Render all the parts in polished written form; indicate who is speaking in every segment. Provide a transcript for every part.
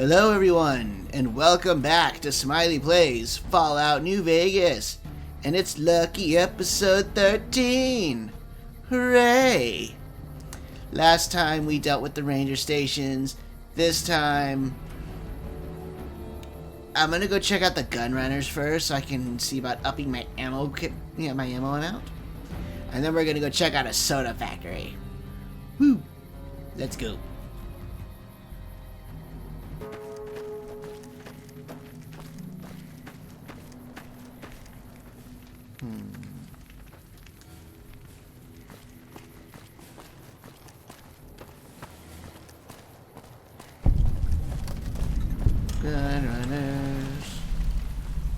Speaker 1: Hello everyone, and welcome back to Smiley Plays Fallout New Vegas, and it's lucky episode 13! Hooray! Last time we dealt with the ranger stations. This time I'm gonna go check out the gun runners first so I can see about upping my ammo my ammo amount. And then we're gonna go check out a soda factory. Woo! Let's go. Gun runners.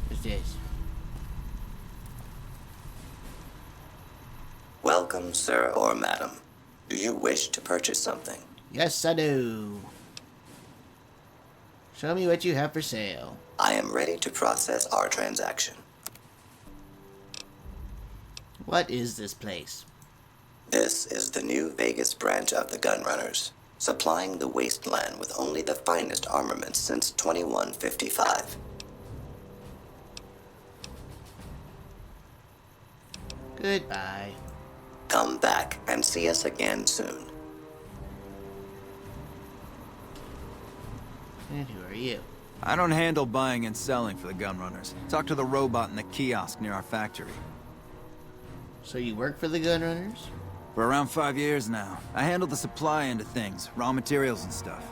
Speaker 1: What's this?
Speaker 2: Welcome, sir or madam. Do you wish to purchase something?
Speaker 1: Yes, I do. Show me what you have for sale.
Speaker 2: I am ready to process our transaction.
Speaker 1: What is this place?
Speaker 2: This is the New Vegas branch of the Gunrunners, supplying the wasteland with only the finest armaments since 2155.
Speaker 1: Goodbye.
Speaker 2: Come back and see us again soon.
Speaker 1: And who are you?
Speaker 3: I don't handle buying and selling for the Gunrunners. Talk to the robot in the kiosk near our factory.
Speaker 1: So you work for the gun runners?
Speaker 3: For around 5 years now. I handle the supply end of things, raw materials and stuff.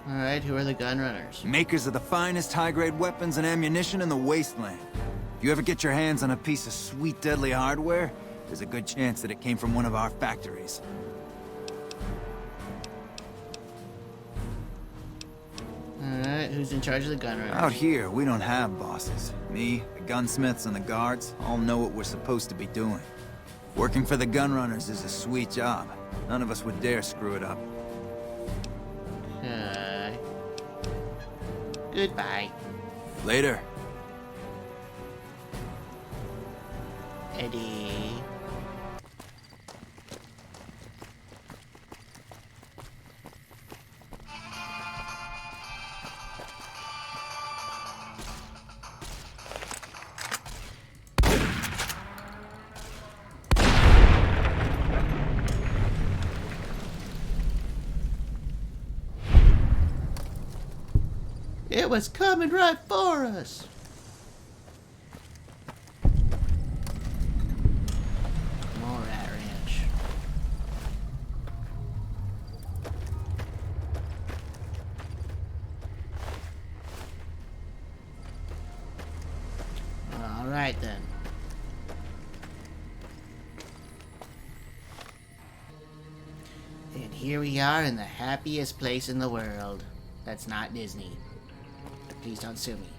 Speaker 1: Alright, who are the gun runners?
Speaker 3: Makers of the finest high-grade weapons and ammunition in the wasteland. If you ever get your hands on a piece of sweet, deadly hardware, there's a good chance that it came from one of our factories.
Speaker 1: Alright, who's in charge of the gun runners?
Speaker 3: Out here, we don't have bosses. Me, the gunsmiths, and the guards all know what we're supposed to be doing. Working for the Gunrunners is a sweet job. None of us would dare screw it up.
Speaker 1: Goodbye.
Speaker 3: Later.
Speaker 1: Eddie. It was coming right for us. More rat ranch. All right then. And here we are in the happiest place in the world. That's not Disney. Please don't sue me.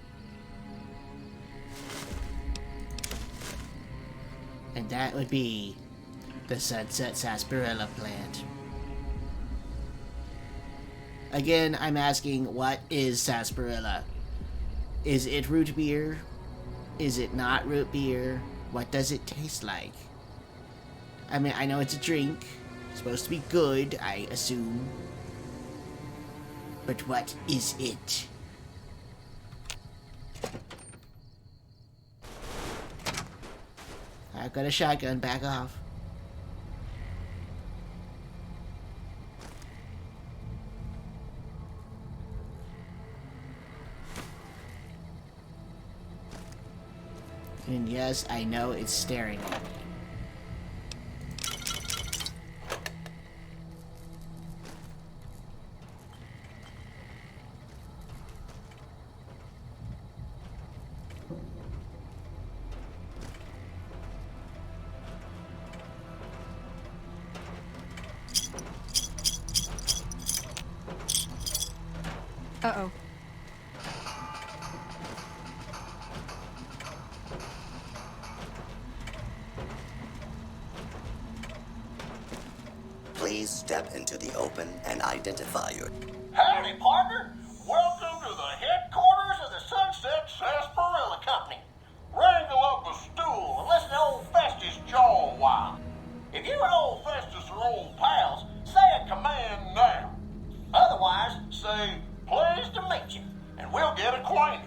Speaker 1: And that would be the Sunset Sarsaparilla plant. Again, I'm asking, what is sarsaparilla? Is it root beer? Is it not root beer? What does it taste like? I mean, I know it's a drink. It's supposed to be good, I assume. But what is it? I've got a shotgun, back off. And yes, I know it's staring at me.
Speaker 4: Uh-oh.
Speaker 2: Please step into the open and identify your...
Speaker 5: Howdy, partner. Welcome to the headquarters of the Sunset Sarsaparilla Company. Wrangle up a stool and listen to old Festus jaw a while. If you and old Festus are old pals, say a command now. Otherwise, say and we'll get acquainted.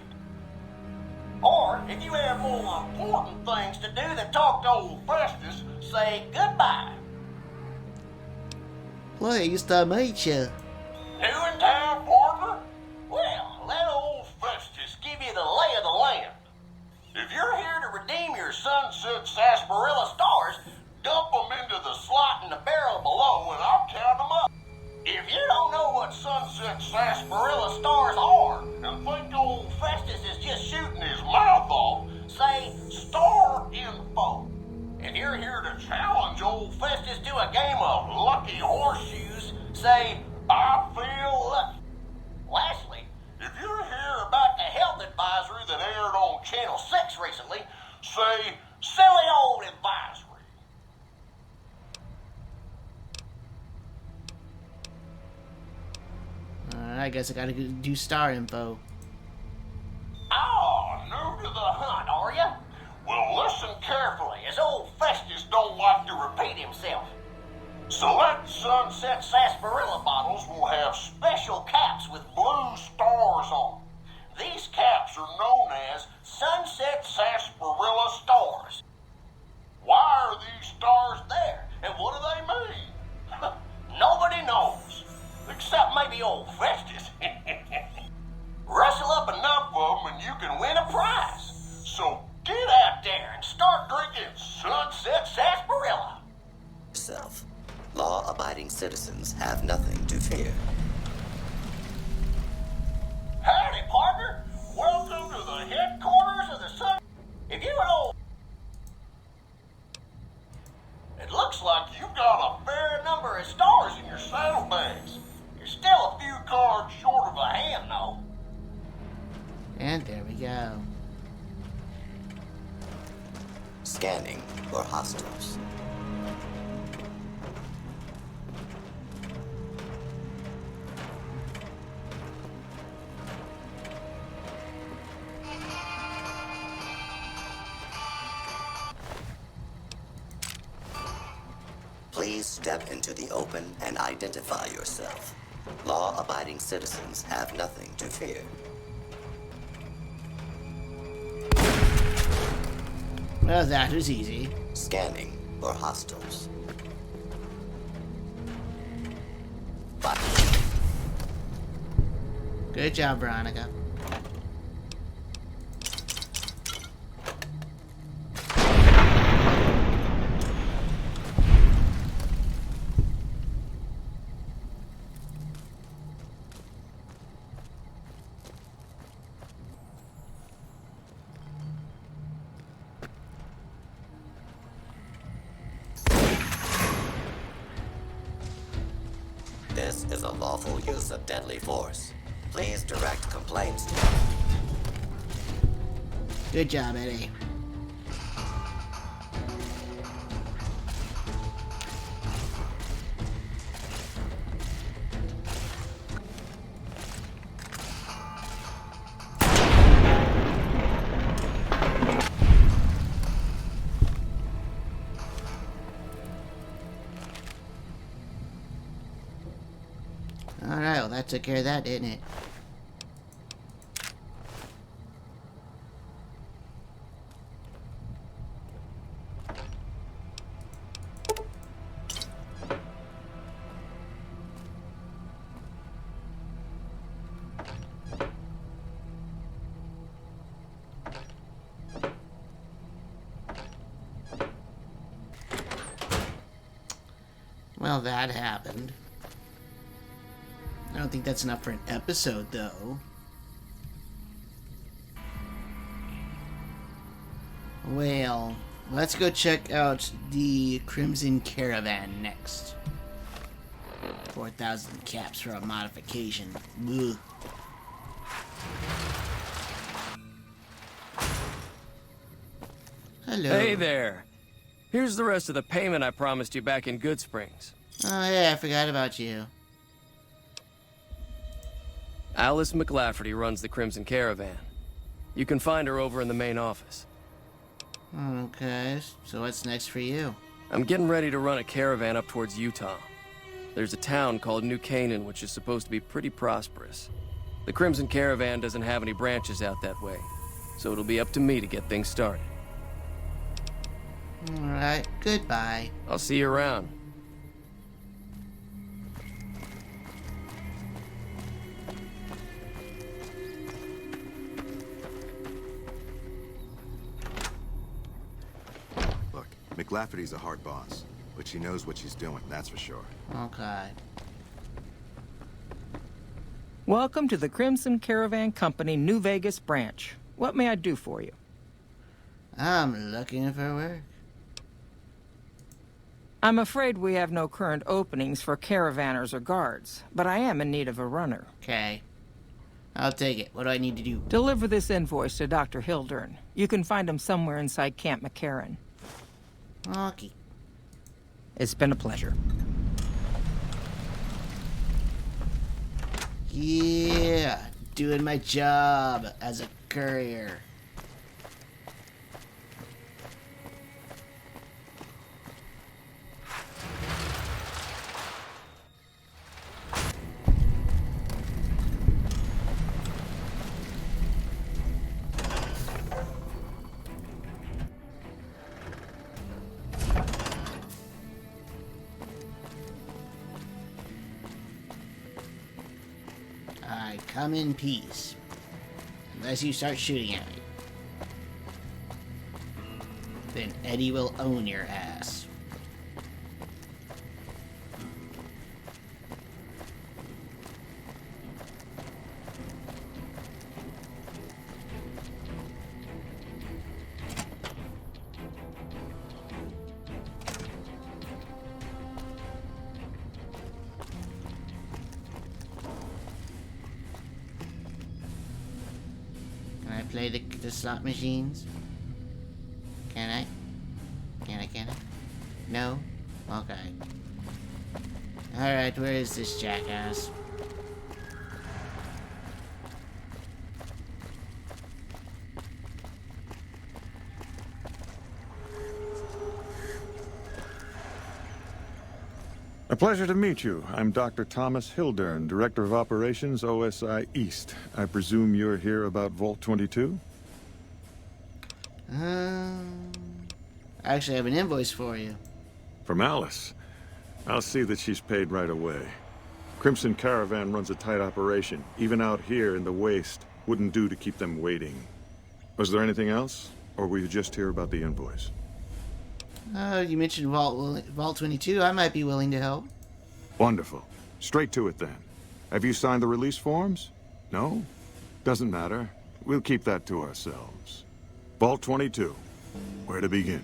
Speaker 5: Or, if you have more important things to do than talk to old Festus, say goodbye.
Speaker 1: Pleased to meet you.
Speaker 5: New in town, partner? Well, let old Festus give you the lay of the land. If you're here to redeem your Sunset Sarsaparilla stars, dump them into the slot in the barrel below and I'll count them up. If you don't know what Sunset Sarsaparilla stars are and think old Festus is just shooting his mouth off, say star info. If you're here to challenge old Festus to a game of lucky horseshoes, say I feel lucky. Lastly, if you're here about the health advisory that aired on Channel 6 recently, say silly old advisory.
Speaker 1: I guess I gotta do star info.
Speaker 5: Oh, new to the hunt, are you? Well, listen carefully, as old Festus don't like to repeat himself. Select Sunset Sarsaparilla bottles will have special caps with blue stars on them. These caps are known as Sunset Sarsaparilla stars. Why are these stars there, and what do they mean? Nobody knows, except maybe old Festus. Rustle up enough of them and you can win a prize. So get out there and start drinking Sunset Sarsaparilla.
Speaker 2: Self. Law-abiding citizens have nothing to fear.
Speaker 5: Howdy, partner. Welcome to the headquarters of the Sun. If you know, it looks like you've got a fair number of stars in your saddlebags. You're still a few cards short of a hand, though.
Speaker 1: And there we go.
Speaker 2: Scanning for hostiles. Please step into the open and identify yourself. Law-abiding citizens have nothing to fear.
Speaker 1: Well, that was easy.
Speaker 2: Scanning for hostiles.
Speaker 1: Good job, Veronica.
Speaker 2: This is a lawful use of deadly force. Please direct complaints to...
Speaker 1: Good job, Eddie. Alright, well that took care of that, didn't it? Well, that happened. I don't think that's enough for an episode, though. Well, let's go check out the Crimson Caravan next. 4,000 caps for a modification. Ugh. Hello.
Speaker 4: Hey there. Here's the rest of the payment I promised you back in Goodsprings.
Speaker 1: Oh yeah, I forgot about you.
Speaker 4: Alice McLafferty runs the Crimson Caravan. You can find her over in the main office.
Speaker 1: Okay, so what's next for you?
Speaker 4: I'm getting ready to run a caravan up towards Utah. There's a town called New Canaan which is supposed to be pretty prosperous. The Crimson Caravan doesn't have any branches out that way, so it'll be up to me to get things started.
Speaker 1: Alright, goodbye.
Speaker 4: I'll see you around.
Speaker 6: Look, McLafferty's a hard boss, but she knows what she's doing, that's for sure.
Speaker 1: Okay.
Speaker 7: Welcome to the Crimson Caravan Company New Vegas branch. What may I do for you?
Speaker 1: I'm looking for work.
Speaker 7: I'm afraid we have no current openings for caravanners or guards, but I am in need of a runner.
Speaker 1: Okay. I'll take it. What do I need to do?
Speaker 7: Deliver this invoice to Dr. Hildern. You can find him somewhere inside Camp McCarran.
Speaker 1: Okay.
Speaker 7: It's been a pleasure.
Speaker 1: Yeah, doing my job as a courier. I come in peace. Unless you start shooting at me. Then Eddie will own your ass. Can I play the slot machines? Can I? Can I? No? Okay. Alright, where is this jackass?
Speaker 8: A pleasure to meet you. I'm Dr. Thomas Hildern, Director of Operations, OSI East. I presume you're here about Vault 22?
Speaker 1: I actually have an invoice for you.
Speaker 8: From Alice. I'll see that she's paid right away. Crimson Caravan runs a tight operation. Even out here in the waste, wouldn't do to keep them waiting. Was there anything else? Or were you just here about the invoice?
Speaker 1: You mentioned Vault 22. I might be willing to help.
Speaker 8: Wonderful. Straight to it then. Have you signed the release forms? No? Doesn't matter. We'll keep that to ourselves. Vault 22. Where to begin?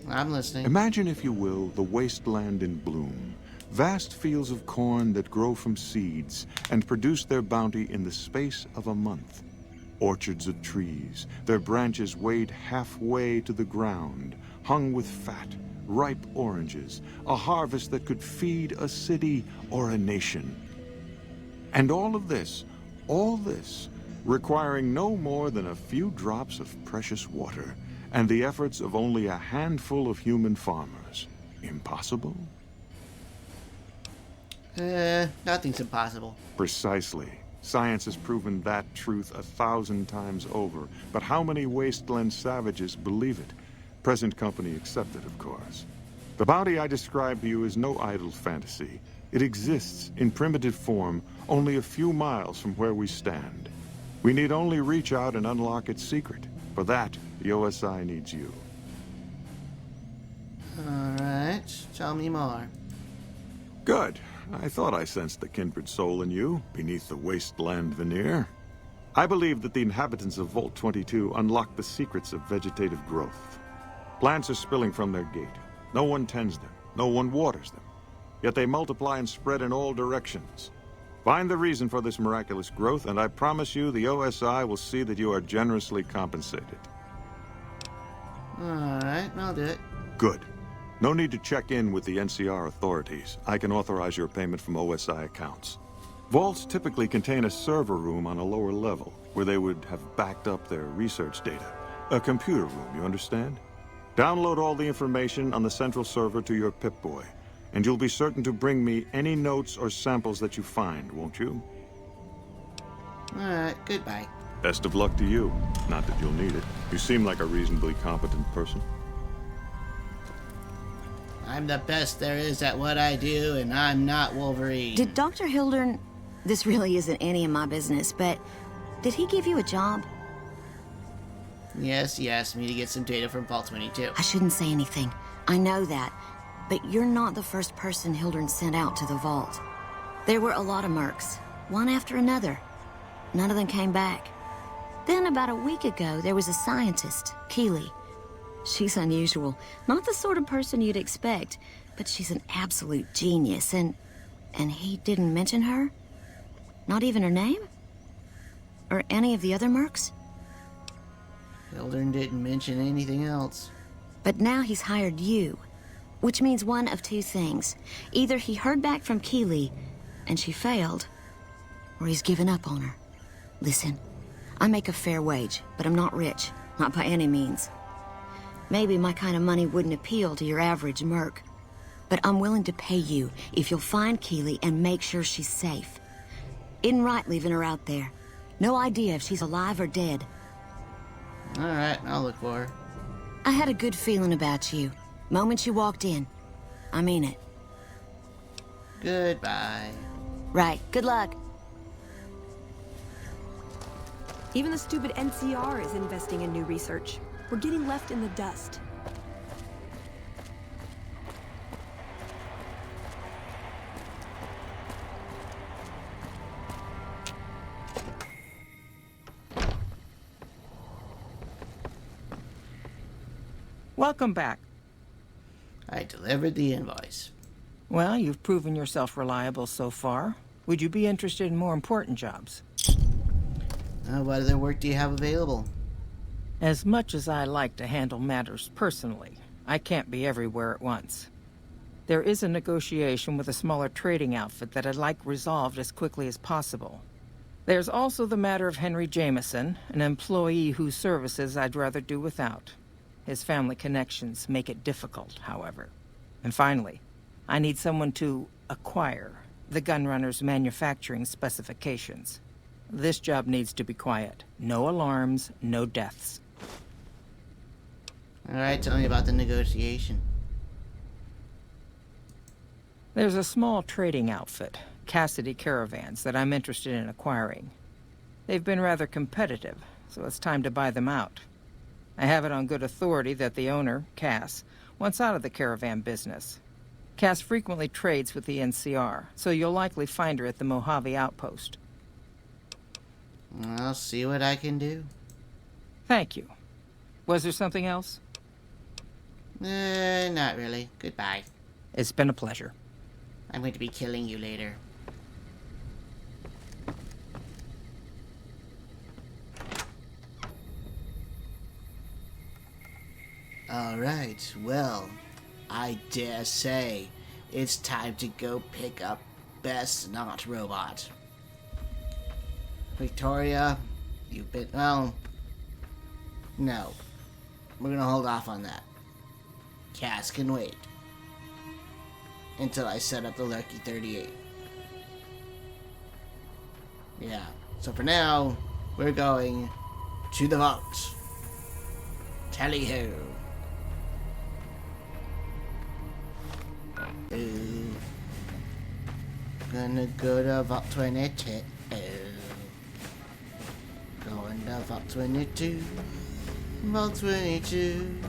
Speaker 1: I'm listening.
Speaker 8: Imagine, if you will, the wasteland in bloom. Vast fields of corn that grow from seeds and produce their bounty in the space of a month. Orchards of trees, their branches weighed halfway to the ground, hung with fat, ripe oranges, a harvest that could feed a city or a nation. And all this, requiring no more than a few drops of precious water, and the efforts of only a handful of human farmers. Impossible?
Speaker 1: Nothing's impossible.
Speaker 8: Precisely. Science has proven that truth 1,000 times over. But how many wasteland savages believe it? Present company accepted, of course. The bounty I described to you is no idle fantasy. It exists in primitive form only a few miles from where we stand. We need only reach out and unlock its secret. For that, the OSI needs you.
Speaker 1: Alright, tell me more.
Speaker 8: Good. I thought I sensed the kindred soul in you, beneath the wasteland veneer. I believe that the inhabitants of Vault 22 unlock the secrets of vegetative growth. Plants are spilling from their gate. No one tends them. No one waters them. Yet they multiply and spread in all directions. Find the reason for this miraculous growth, and I promise you the OSI will see that you are generously compensated.
Speaker 1: Alright, I'll do it.
Speaker 8: Good. No need to check in with the NCR authorities. I can authorize your payment from OSI accounts. Vaults typically contain a server room on a lower level, where they would have backed up their research data. A computer room, you understand? Download all the information on the central server to your Pip-Boy. And you'll be certain to bring me any notes or samples that you find, won't you?
Speaker 1: Alright, goodbye.
Speaker 8: Best of luck to you. Not that you'll need it. You seem like a reasonably competent person.
Speaker 1: I'm the best there is at what I do, and I'm not Wolverine.
Speaker 9: Did Dr. Hildern... This really isn't any of my business, but... Did he give you a job?
Speaker 1: Yes, he asked me to get some data from Vault 22.
Speaker 9: I shouldn't say anything. I know that. But you're not the first person Hildern sent out to the vault. There were a lot of mercs, one after another. None of them came back. Then about a week ago, there was a scientist, Keeley. She's unusual. Not the sort of person you'd expect, but she's an absolute genius, and he didn't mention her? Not even her name? Or any of the other mercs?
Speaker 1: Hildern didn't mention anything else.
Speaker 9: But now he's hired you, which means one of two things. Either he heard back from Keeley, and she failed, or he's given up on her. Listen, I make a fair wage, but I'm not rich, not by any means. Maybe my kind of money wouldn't appeal to your average merc, but I'm willing to pay you if you'll find Keeley and make sure she's safe. Isn't right leaving her out there. No idea if she's alive or dead.
Speaker 1: Alright, I'll look for her.
Speaker 9: I had a good feeling about you. Moment you walked in. I mean it.
Speaker 1: Goodbye.
Speaker 9: Right, good luck.
Speaker 10: Even the stupid NCR is investing in new research. We're getting left in the dust.
Speaker 7: Welcome back.
Speaker 1: I delivered the invoice.
Speaker 7: Well, you've proven yourself reliable so far. Would you be interested in more important jobs?
Speaker 1: What other work do you have available?
Speaker 7: As much as I like to handle matters personally, I can't be everywhere at once. There is a negotiation with a smaller trading outfit that I'd like resolved as quickly as possible. There's also the matter of Henry Jameson, an employee whose services I'd rather do without. His family connections make it difficult, however. And finally, I need someone to acquire the Gunrunner's manufacturing specifications. This job needs to be quiet. No alarms, no deaths.
Speaker 1: Alright, tell me about the negotiation.
Speaker 7: There's a small trading outfit, Cassidy Caravans, that I'm interested in acquiring. They've been rather competitive, so it's time to buy them out. I have it on good authority that the owner, Cass, wants out of the caravan business. Cass frequently trades with the NCR, so you'll likely find her at the Mojave outpost.
Speaker 1: I'll see what I can do.
Speaker 7: Thank you. Was there something else?
Speaker 1: Not really. Goodbye.
Speaker 7: It's been a pleasure.
Speaker 1: I'm going to be killing you later. Alright, well, I dare say it's time to go pick up Best Not Robot. Victoria, you've been... well... no. We're gonna hold off on that. Cass can wait. Until I set up the Lucky 38. Yeah, so for now, we're going to the vault. Tally-ho. Ooh. Gonna go to Vault 22. Going to Vault 22. Vault 22.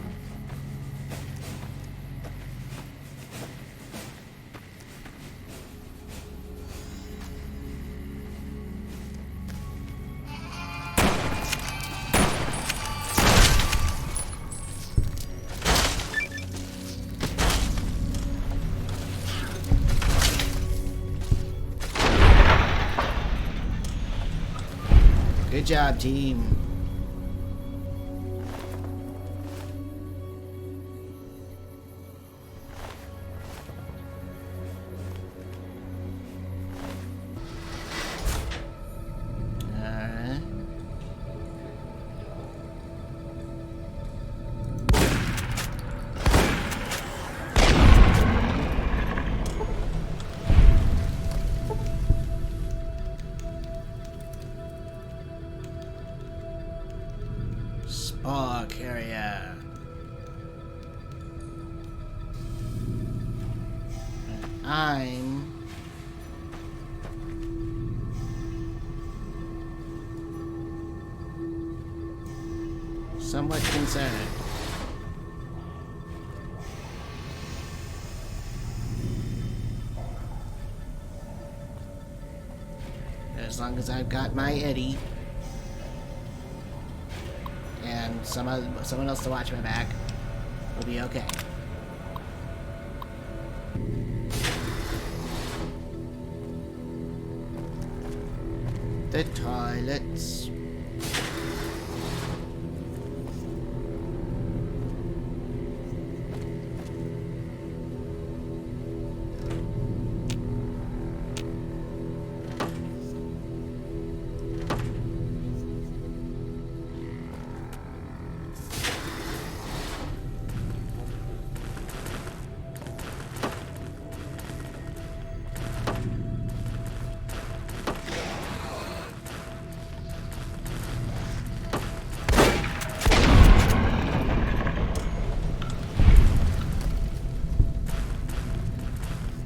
Speaker 1: Good job, team. Alright. ore carrier. I'm somewhat concerned. As long as I've got my Eddie and someone else to watch my back, we'll be okay. The toilets.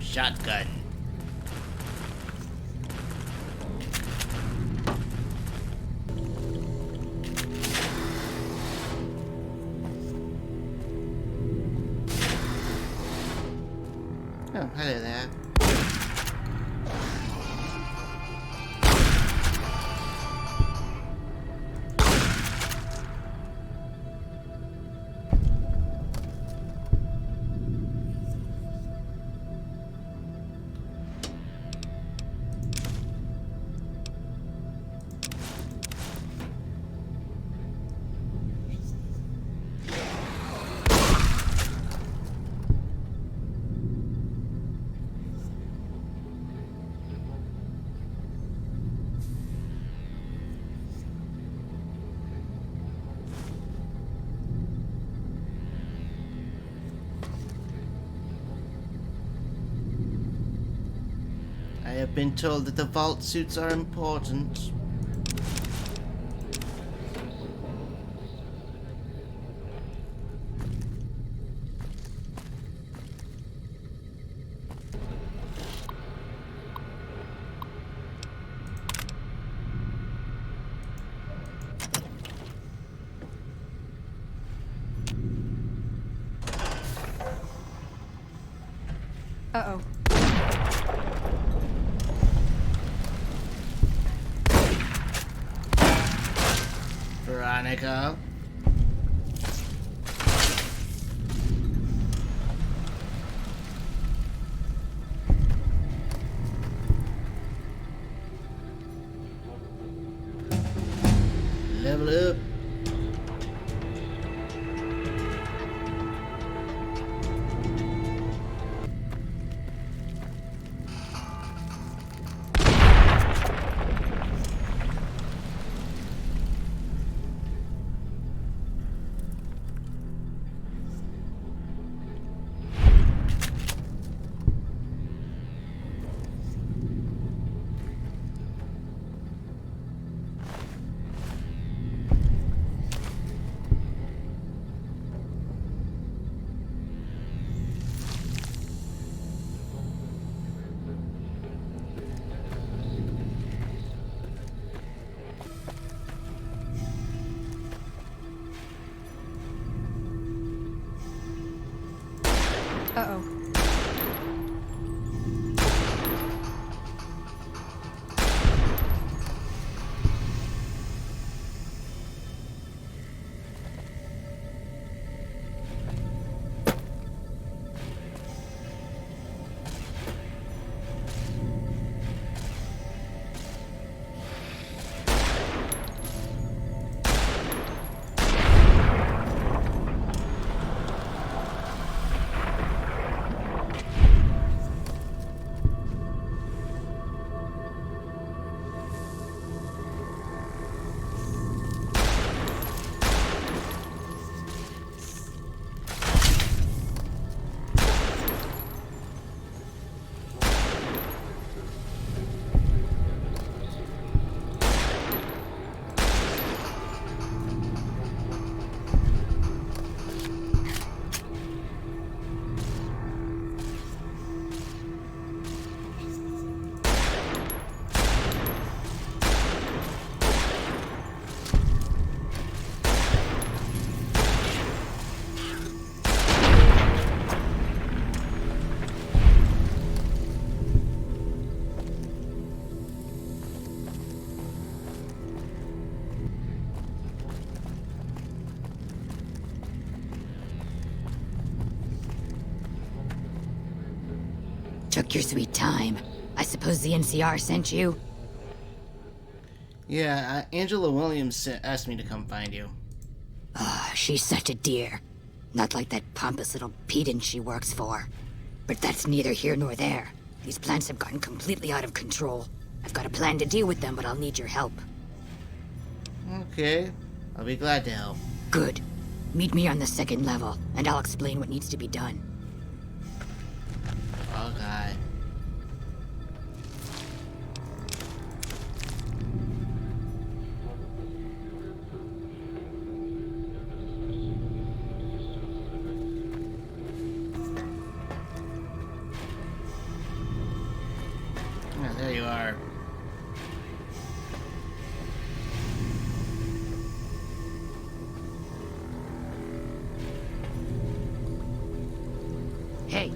Speaker 1: Shotgun. Oh, hello there. I have been told that the vault suits are important.
Speaker 10: Uh-oh.
Speaker 1: Veronica. Level up.
Speaker 11: took your sweet time. I suppose the NCR sent you?
Speaker 1: Yeah, Angela Williams asked me to come find you.
Speaker 11: She's such a dear. Not like that pompous little pedant she works for. But that's neither here nor there. These plants have gotten completely out of control. I've got a plan to deal with them, but I'll need your help.
Speaker 1: Okay, I'll be glad to help.
Speaker 11: Good. Meet me on the 2nd level, and I'll explain what needs to be done.
Speaker 1: Okay. Yeah, there you are.
Speaker 11: Hey.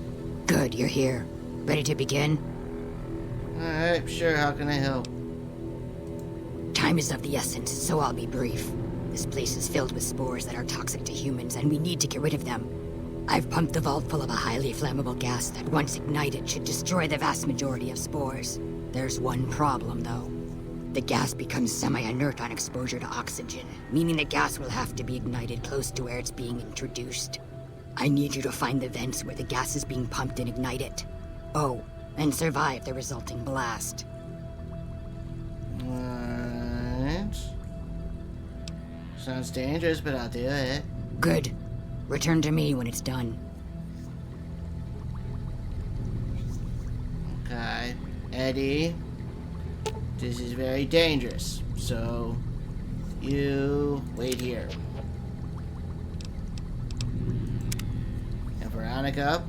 Speaker 11: Good, you're here. Ready to begin?
Speaker 1: Alright, sure, how can I help?
Speaker 11: Time is of the essence, so I'll be brief. This place is filled with spores that are toxic to humans, and we need to get rid of them. I've pumped the vault full of a highly flammable gas that, once ignited, should destroy the vast majority of spores. There's one problem, though. The gas becomes semi-inert on exposure to oxygen, meaning the gas will have to be ignited close to where it's being introduced. I need you to find the vents where the gas is being pumped and ignite it. Oh, and survive the resulting blast.
Speaker 1: What? Sounds dangerous, but I'll do it.
Speaker 11: Good. Return to me when it's done.
Speaker 1: Okay. Eddie, this is very dangerous, so you wait here. And Veronica,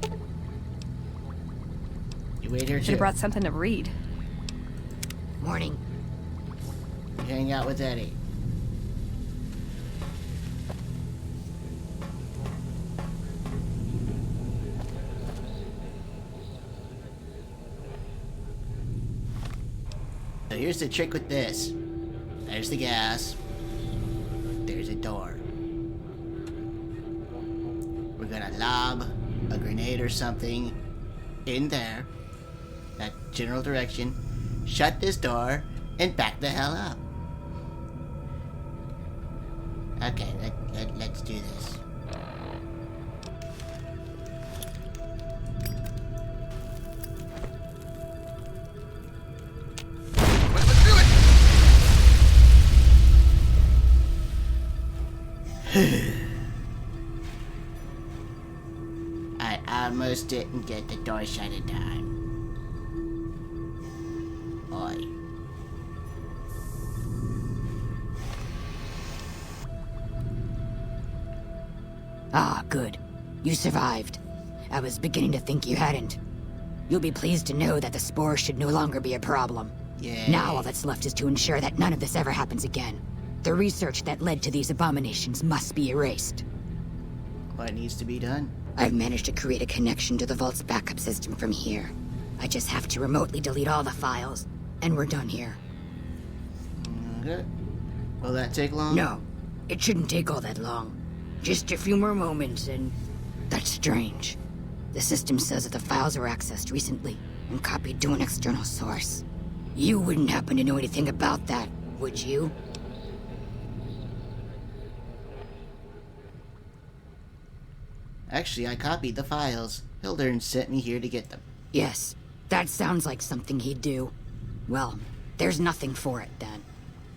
Speaker 1: you wait here too.
Speaker 10: Should have brought something to read.
Speaker 11: Morning.
Speaker 1: You hang out with Eddie. So here's the trick with this. There's the gas. There's a door. We're gonna lob a grenade or something in there, that general direction, shut this door, and back the hell up. Okay, let's do this. I almost didn't get the door shut in time. Oi.
Speaker 11: Ah, good. You survived. I was beginning to think you hadn't. You'll be pleased to know that the spores should no longer be a problem.
Speaker 1: Yeah.
Speaker 11: Now all that's left is to ensure that none of this ever happens again. The research that led to these abominations must be erased.
Speaker 1: What needs to be done?
Speaker 11: I've managed to create a connection to the Vault's backup system from here. I just have to remotely delete all the files, and we're done here.
Speaker 1: Okay. Will that take long?
Speaker 11: No, it shouldn't take all that long. Just a few more moments, and that's strange. The system says that the files were accessed recently and copied to an external source. You wouldn't happen to know anything about that, would you?
Speaker 1: Actually, I copied the files. Hildern sent me here to get them.
Speaker 11: Yes, that sounds like something he'd do. Well, there's nothing for it then.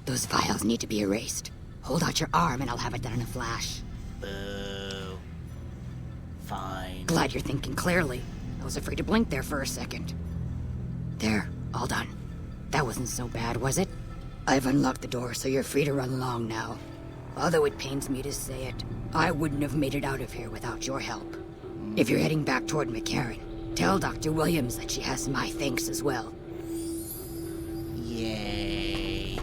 Speaker 11: Those files need to be erased. Hold out your arm and I'll have it done in a flash.
Speaker 1: Boo. Fine.
Speaker 11: Glad you're thinking clearly. I was afraid to blink there for a second. There, all done. That wasn't so bad, was it? I've unlocked the door, so you're free to run along now. Although it pains me to say it, I wouldn't have made it out of here without your help. If you're heading back toward McCarran, tell Dr. Williams that she has my thanks as well.
Speaker 1: Yay.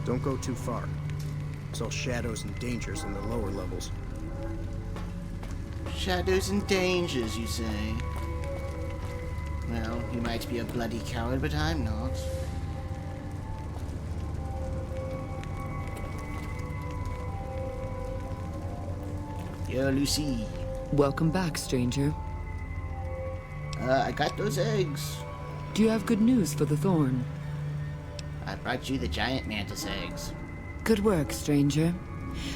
Speaker 12: Don't go too far. There's all shadows and dangers in the lower levels.
Speaker 1: Shadows and dangers, you say? Well, you might be a bloody coward, but I'm not. Yo, Lucy.
Speaker 13: Welcome back, stranger.
Speaker 1: I got those eggs.
Speaker 13: Do you have good news for the Thorn?
Speaker 1: I brought you the giant mantis eggs.
Speaker 13: Good work, stranger.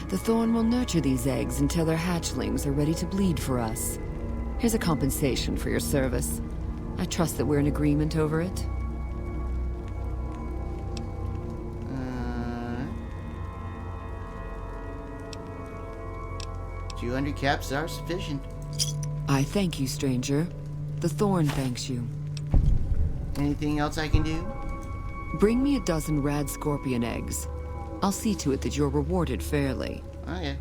Speaker 13: The Thorn will nurture these eggs until their hatchlings are ready to bleed for us. Here's a compensation for your service. I trust that we're in agreement over it.
Speaker 1: 200 caps are sufficient.
Speaker 13: I thank you, stranger. The Thorn thanks you.
Speaker 1: Anything else I can do?
Speaker 13: Bring me a dozen rad scorpion eggs. I'll see to it that you're rewarded fairly.
Speaker 1: Okay.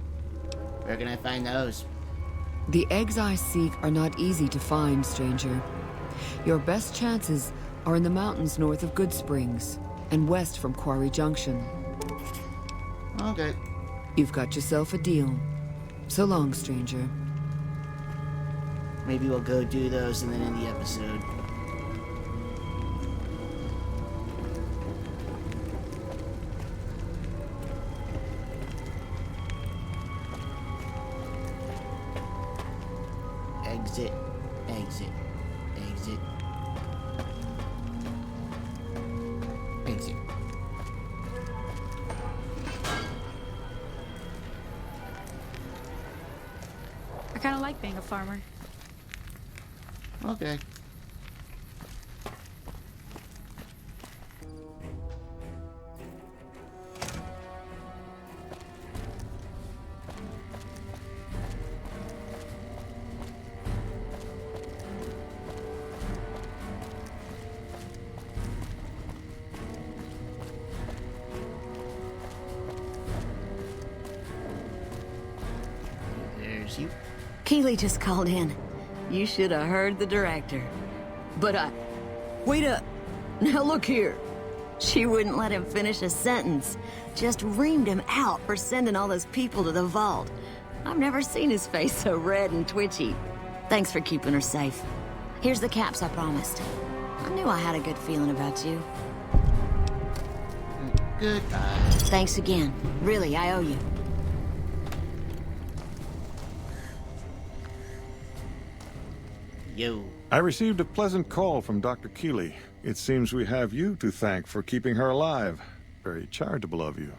Speaker 1: Where can I find those?
Speaker 13: The eggs I seek are not easy to find, stranger. Your best chances are in the mountains north of Good Springs and west from Quarry Junction.
Speaker 1: Okay.
Speaker 13: You've got yourself a deal. So long, stranger.
Speaker 1: Maybe we'll go do those and then end the episode. Exit, exit, exit, exit.
Speaker 14: I kind of like being a farmer.
Speaker 1: Okay. There's you.
Speaker 9: Keeley just called in. You should have heard the director. But wait up. Now look here. She wouldn't let him finish a sentence. Just reamed him out for sending all those people to the vault. I've never seen his face so red and twitchy. Thanks for keeping her safe. Here's the caps I promised. I knew I had a good feeling about you.
Speaker 1: Goodbye.
Speaker 9: Thanks again. Really, I owe you.
Speaker 1: Yo.
Speaker 8: I received a pleasant call from Dr. Keeley. It seems we have you to thank for keeping her alive. Very charitable of you.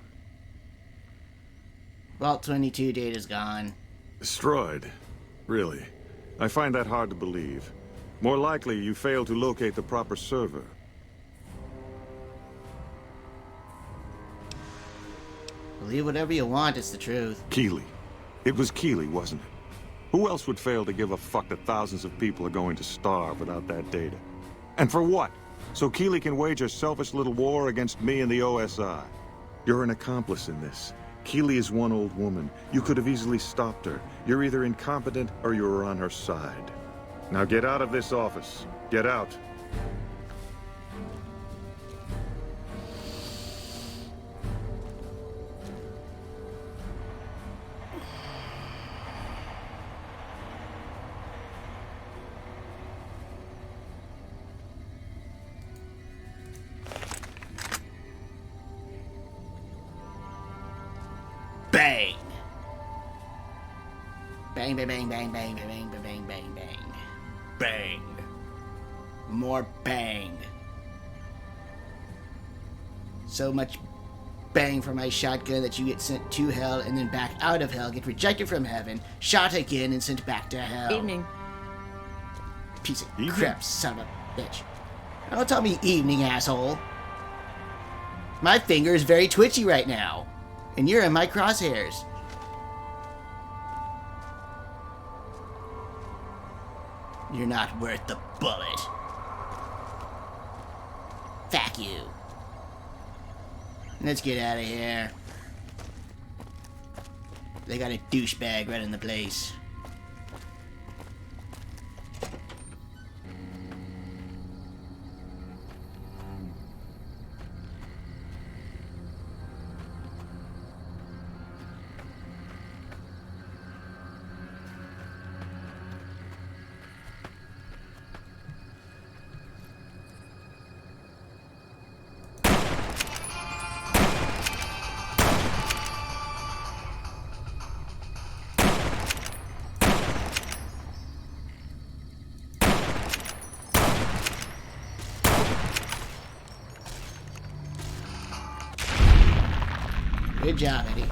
Speaker 1: Vault 22 data's gone.
Speaker 8: Destroyed? Really? I find that hard to believe. More likely, you failed to locate the proper server.
Speaker 1: Believe whatever you want, it's the truth.
Speaker 8: Keeley. It was Keeley, wasn't it? Who else would fail to give a fuck that thousands of people are going to starve without that data? And for what? So Keeley can wage a selfish little war against me and the OSI. You're an accomplice in this. Keeley is one old woman. You could have easily stopped her. You're either incompetent or you're on her side. Now get out of this office. Get out.
Speaker 1: Bang! Bang, bang, bang, bang, bang, bang, bang, bang, bang, bang. Bang. More bang. So much bang for my shotgun that you get sent to hell and then back out of hell, get rejected from heaven, shot again and sent back to hell.
Speaker 9: Evening.
Speaker 1: Piece of crap, son of a bitch. Don't tell me evening, asshole. My finger is very twitchy right now. And you're in my crosshairs. You're not worth the bullet. Fuck you. Let's get out of here. They got a douchebag running the place. Good job, Eddie.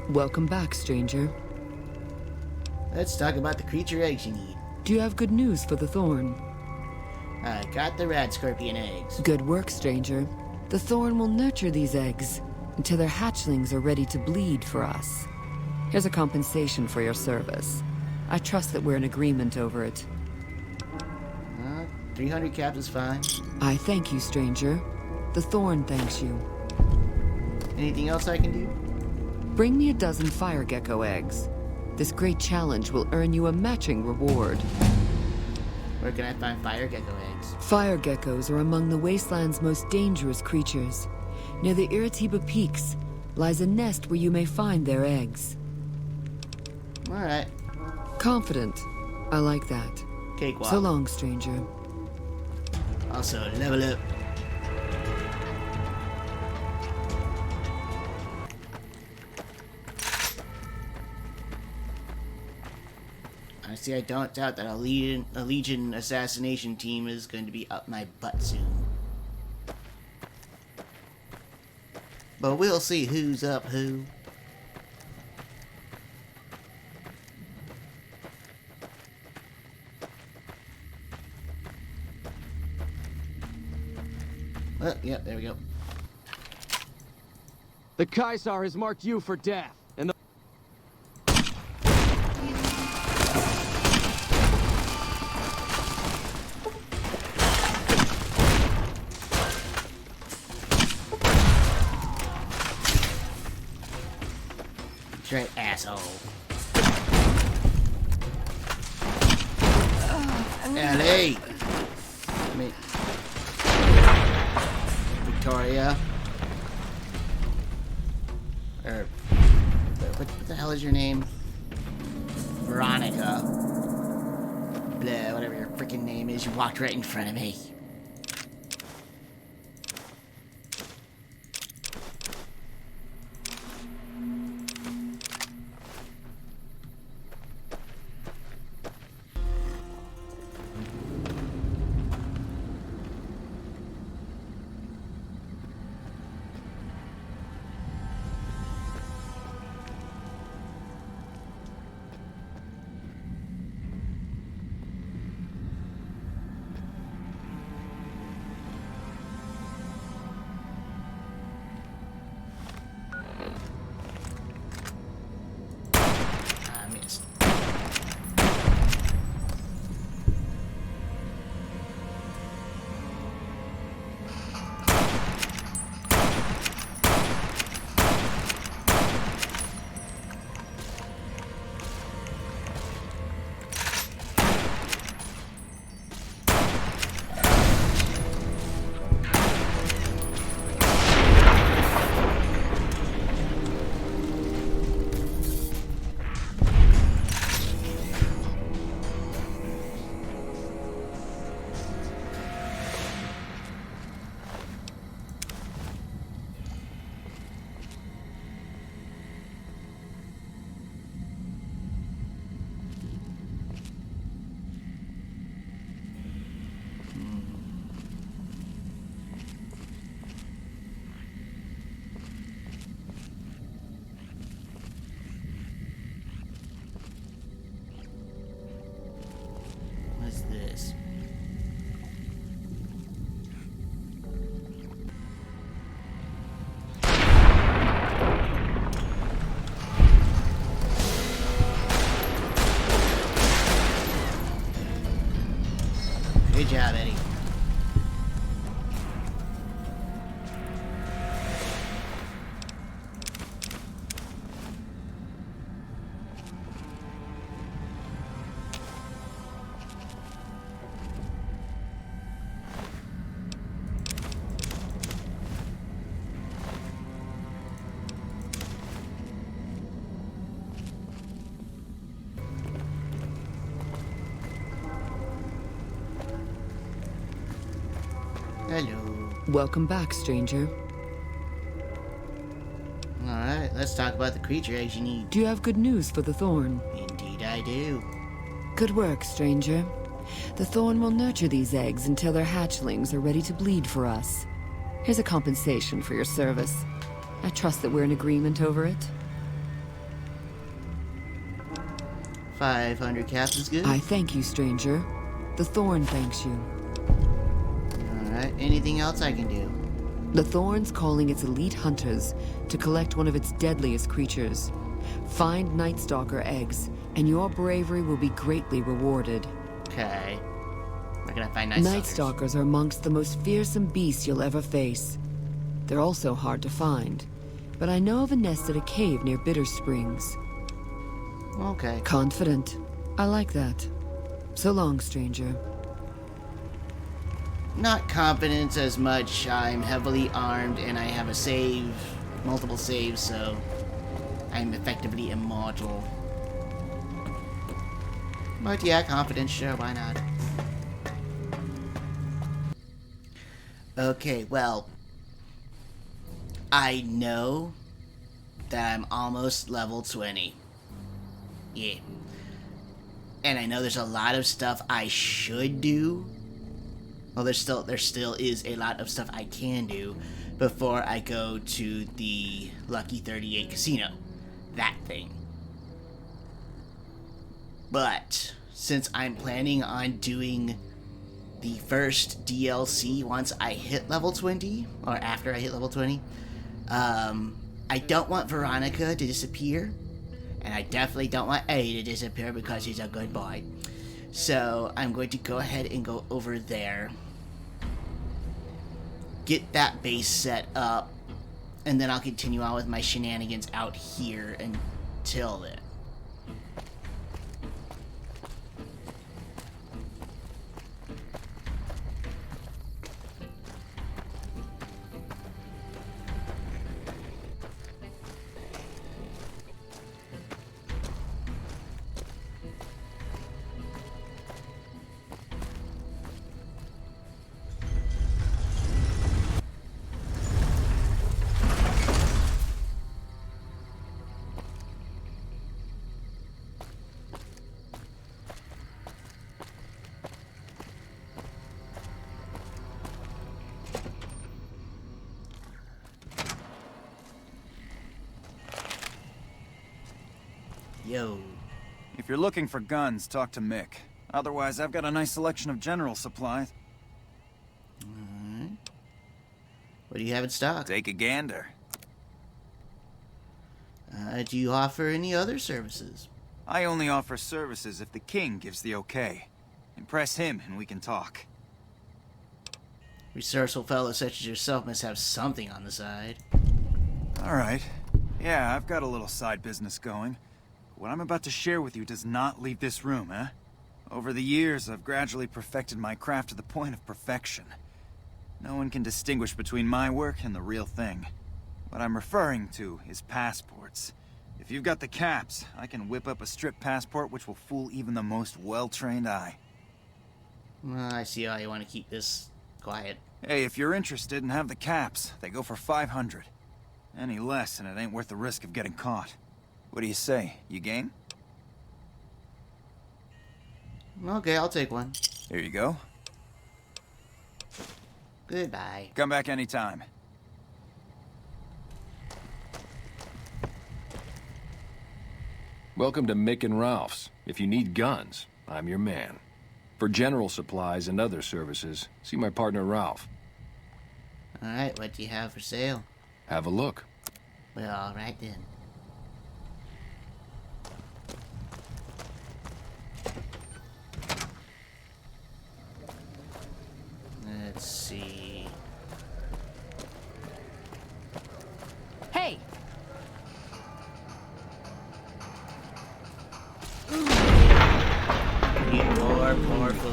Speaker 13: Welcome back, stranger.
Speaker 1: Let's talk about the creature eggs you need.
Speaker 13: Do you have good news for the Thorn?
Speaker 1: I got the rad scorpion eggs.
Speaker 13: Good work, stranger. The Thorn will nurture these eggs until their hatchlings are ready to bleed for us. Here's a compensation for your service. I trust that we're in agreement over it.
Speaker 1: 300 caps is fine.
Speaker 13: I thank you, stranger. The Thorn thanks you.
Speaker 1: Anything else I can do?
Speaker 13: Bring me a dozen fire gecko eggs. This great challenge will earn you a matching reward.
Speaker 1: Where can I find fire gecko eggs?
Speaker 13: Fire geckos are among the wasteland's most dangerous creatures. Near the Iritiba Peaks lies a nest where you may find their eggs.
Speaker 1: Alright.
Speaker 13: Confident. I like that.
Speaker 1: Cakewalk.
Speaker 13: So long, stranger.
Speaker 1: Also, level up. Honestly, I don't doubt that a Legion assassination team is going to be up my butt soon. But we'll see who's up who. Well, yep, there we go.
Speaker 4: The Caesar has marked you for death, and the...
Speaker 1: That's right, asshole. Ellie! I mean... Victoria. Or... What the hell is your name? Veronica. Blah, whatever your freaking name is, you walked right in front of me. this. Good job, Eddie. Hello.
Speaker 13: Welcome back, stranger.
Speaker 1: Alright, let's talk about the creature eggs you need.
Speaker 13: Do you have good news for the Thorn?
Speaker 1: Indeed I do.
Speaker 13: Good work, stranger. The Thorn will nurture these eggs until their hatchlings are ready to bleed for us. Here's a compensation for your service. I trust that we're in agreement over it.
Speaker 1: 500 caps is good.
Speaker 13: I thank you, stranger. The Thorn thanks you.
Speaker 1: Alright, anything else I can do?
Speaker 13: The Thorn's calling its elite hunters to collect one of its deadliest creatures. Find Night Stalker eggs, and your bravery will be greatly rewarded.
Speaker 1: Okay. Where can I find
Speaker 13: Night Stalkers are amongst the most fearsome beasts you'll ever face. They're also hard to find, but I know of a nest at a cave near Bitter Springs.
Speaker 1: Okay.
Speaker 13: Confident. I like that. So long, stranger.
Speaker 1: Not confidence as much. I'm heavily armed and I have a save, multiple saves, so I'm effectively immortal. But yeah, confidence, sure, why not? Okay, well, I know that I'm almost level 20. Yeah. And I know there's a lot of stuff I should do. Well, there still is a lot of stuff I can do before I go to the Lucky 38 Casino. That thing. But since I'm planning on doing the first DLC once I hit level 20, or after I hit level 20, I don't want Veronica to disappear, and I definitely don't want Eddie to disappear because he's a good boy. So I'm going to go ahead and go over there, get that base set up, and then I'll continue on with my shenanigans out here until then. Yo.
Speaker 3: If you're looking for guns, talk to Mick. Otherwise, I've got a nice selection of general supplies.
Speaker 1: Alright. What do you have in stock?
Speaker 3: Take a gander.
Speaker 1: Do you offer any other services?
Speaker 3: I only offer services if the king gives the okay. Impress him and we can talk.
Speaker 1: Resourceful fellows such as yourself must have something on the side.
Speaker 3: Alright. Yeah, I've got a little side business going. What I'm about to share with you does not leave this room, eh? Over the years, I've gradually perfected my craft to the point of perfection. No one can distinguish between my work and the real thing. What I'm referring to is passports. If you've got the caps, I can whip up a strip passport which will fool even the most well-trained eye.
Speaker 1: Well, I see how you want to keep this quiet.
Speaker 3: Hey, if you're interested and have the caps, they go for 500. Any less and it ain't worth the risk of getting caught. What do you say? You game?
Speaker 1: Okay, I'll take one.
Speaker 3: Here you go.
Speaker 1: Goodbye.
Speaker 3: Come back anytime.
Speaker 15: Welcome to Mick and Ralph's. If you need guns, I'm your man. For general supplies and other services, see my partner Ralph.
Speaker 1: Alright, what do you have for sale?
Speaker 15: Have a look.
Speaker 1: Well, alright then. Let's see.
Speaker 14: Hey!
Speaker 1: You poor fool.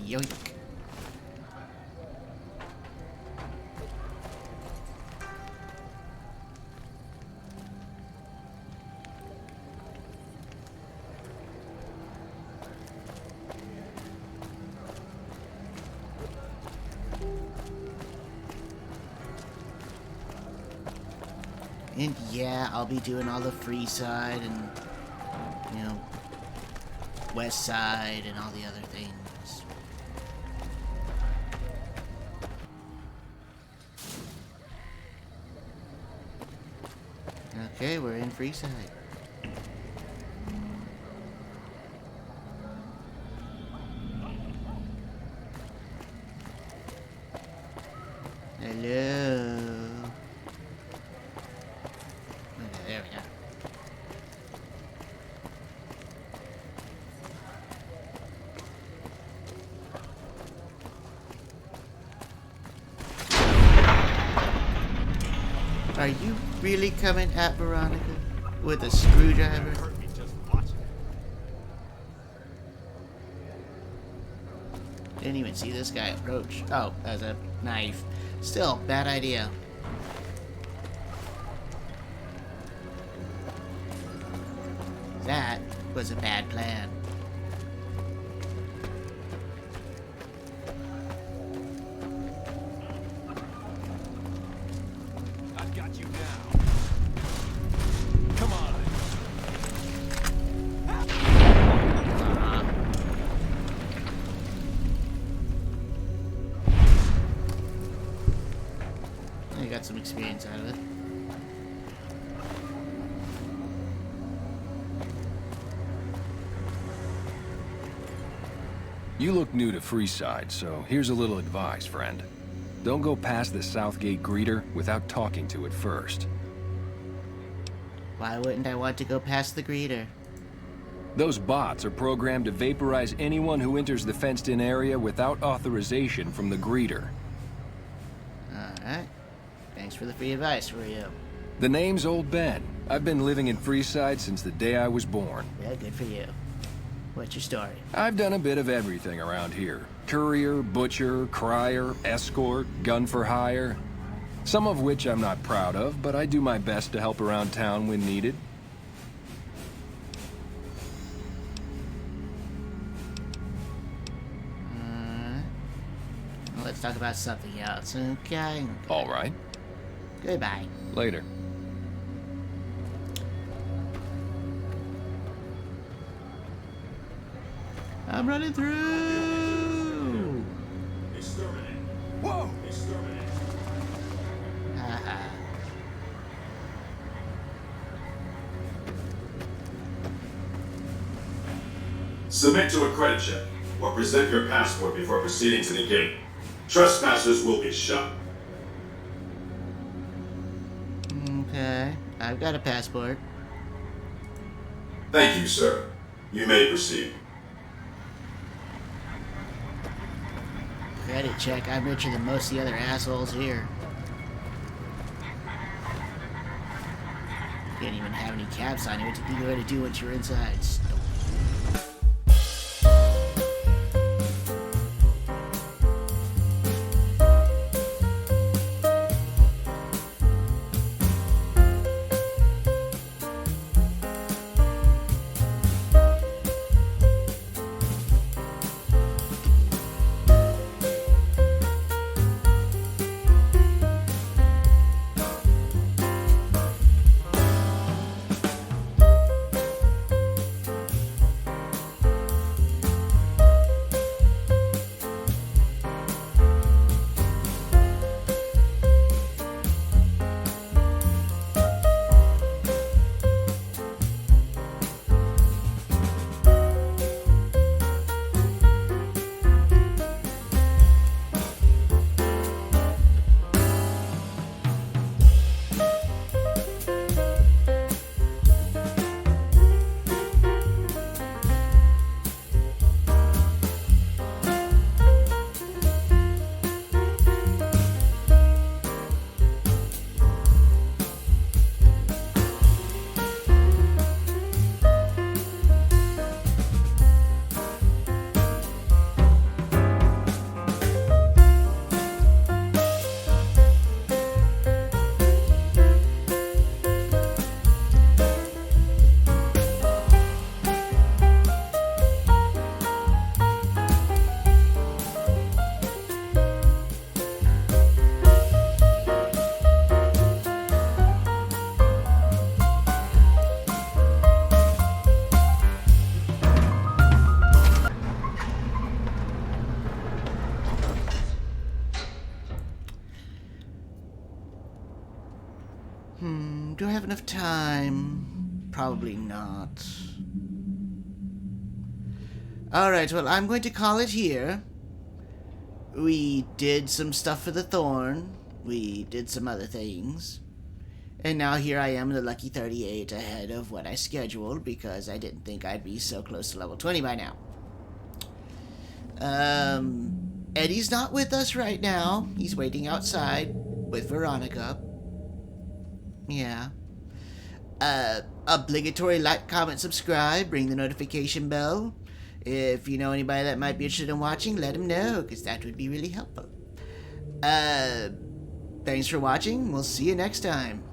Speaker 1: Yoink. And yeah, I'll be doing all the free side and, you know, west side and all the other things. Okay, we're in free side. Hello. Okay, there we go. Are you really coming at Veronica with a screwdriver? Didn't even see this guy approach. Oh, that was a knife. Still, bad idea. That was a bad plan.
Speaker 15: I've got you now. Come on.
Speaker 1: I got some experience out of it.
Speaker 15: You look new to Freeside, so here's a little advice, friend. Don't go past the Southgate greeter without talking to it first.
Speaker 1: Why wouldn't I want to go past the greeter?
Speaker 15: Those bots are programmed to vaporize anyone who enters the fenced-in area without authorization from the greeter.
Speaker 1: Alright. Thanks for the free advice, Rio.
Speaker 15: The name's Old Ben. I've been living in Freeside since the day I was born.
Speaker 1: Yeah, good for you. What's your story?
Speaker 15: I've done a bit of everything around here. Courier, butcher, crier, escort, gun for hire. Some of which I'm not proud of, but I do my best to help around town when needed.
Speaker 1: Well, let's talk about something else, okay?
Speaker 15: All right.
Speaker 1: Goodbye.
Speaker 15: Later.
Speaker 1: I'm running through!
Speaker 15: Whoa!
Speaker 1: Haha.
Speaker 16: Submit to a credit check, or present your passport before proceeding to the gate. Trespassers will be shot.
Speaker 1: Okay, I've got a passport.
Speaker 16: Thank you, sir. You may proceed.
Speaker 1: Credit check, I'm richer than most of the other assholes here. Can't even have any caps on you. What are you going to do once you're inside? Do I have enough time? Probably not. Alright, well, I'm going to call it here. We did some stuff for the Thorn. We did some other things. And now here I am, the lucky 38, ahead of what I scheduled, because I didn't think I'd be so close to level 20 by now. Eddie's not with us right now. He's waiting outside with Veronica. Yeah. Obligatory like, comment, subscribe, ring the notification bell. If you know anybody that might be interested in watching, let them know, because that would be really helpful. Thanks for watching. We'll see you next time.